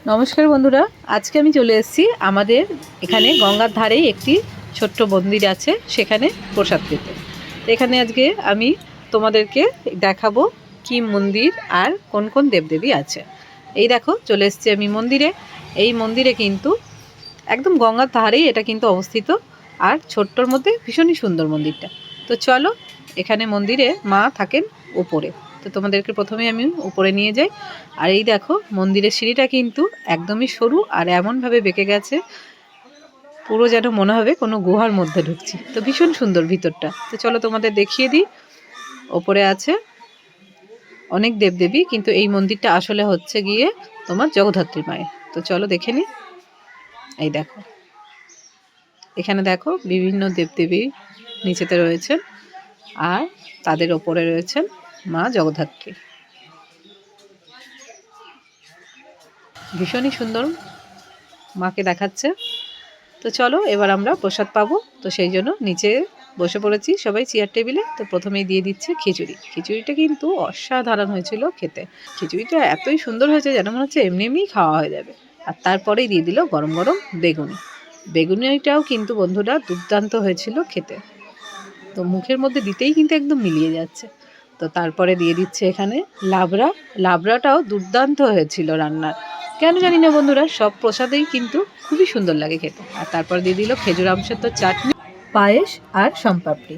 নমস্কার বন্ধুরা, আজকে আমি চলে এসেছি আমাদের এখানে গঙ্গার ধারেই একটি ছোট্ট মন্দির আছে, সেখানে প্রসাদ পেতে। তো এখানে আজকে আমি তোমাদেরকে দেখাবো কি মন্দির আর কোন কোন দেবদেবী আছে। এই দেখো, চলে এসেছি আমি মন্দিরে। এই মন্দিরে কিন্তু একদম গঙ্গার ধারেই এটা কিন্তু অবস্থিত, আর ছোট্টর মধ্যে ভীষণই সুন্দর মন্দিরটা। তো চলো, এখানে মন্দিরে মা থাকেন উপরে। তো তোমাদেরকে প্রথমে আমি উপরে নিয়ে যাই। আর এই দেখো, মন্দিরের সিঁড়িটা কিন্তু একদমই সরু আর এমনভাবে বেঁকে গেছে, পুরো যেন মনে হবে কোনো গুহার মধ্যে ঢুকছি। তো ভীষণ সুন্দর ভিতরটা। তো চলো তোমাদের দেখিয়ে দিই। ওপরে আছে অনেক দেবদেবী, কিন্তু এই মন্দিরটা আসলে হচ্ছে গিয়ে তোমার জগদ্ধাত্রী মায়ের। তো চলো দেখে নিই। এই দেখো, এখানে দেখো বিভিন্ন দেবদেবী নিচেতে রয়েছেন, আর তাদের ওপরে রয়েছেন মা জগদ্ধাত্রী। ভীষণই সুন্দর মাকে দেখাচ্ছে। তো চলো, এবার আমরা প্রসাদ পাবো। তো সেই জন্য নিচে বসে পড়েছি সবাই চেয়ার টেবিলে। তো প্রথমেই দিয়ে দিচ্ছে খিচুড়ি। খিচুড়িটা কিন্তু অসাধারণ হয়েছিল খেতে। খিচুড়িটা এতই সুন্দর হয়েছে যেন মনে হচ্ছে এমনি এমনি খাওয়া হয়ে যাবে। আর তারপরেই দিয়ে দিল গরম গরম বেগুনি। বেগুনিটাও কিন্তু বন্ধুরা দুর্দান্ত হয়েছিল খেতে। তো মুখের মধ্যে দিতেই কিন্তু একদম মিলিয়ে যাচ্ছে। তো তারপরে দিয়ে দিচ্ছে এখানে লাবড়া। লাবড়াটাও দুর্দান্ত হয়েছিল রান্নার। কেন জানি না বন্ধুরা, সব প্রসাদেই কিন্তু খুবই সুন্দর লাগে খেতে। আর তারপর দিয়ে দিল খেজুর আমসত্ব চাটনি, পায়েস আর সম্পাপড়ি।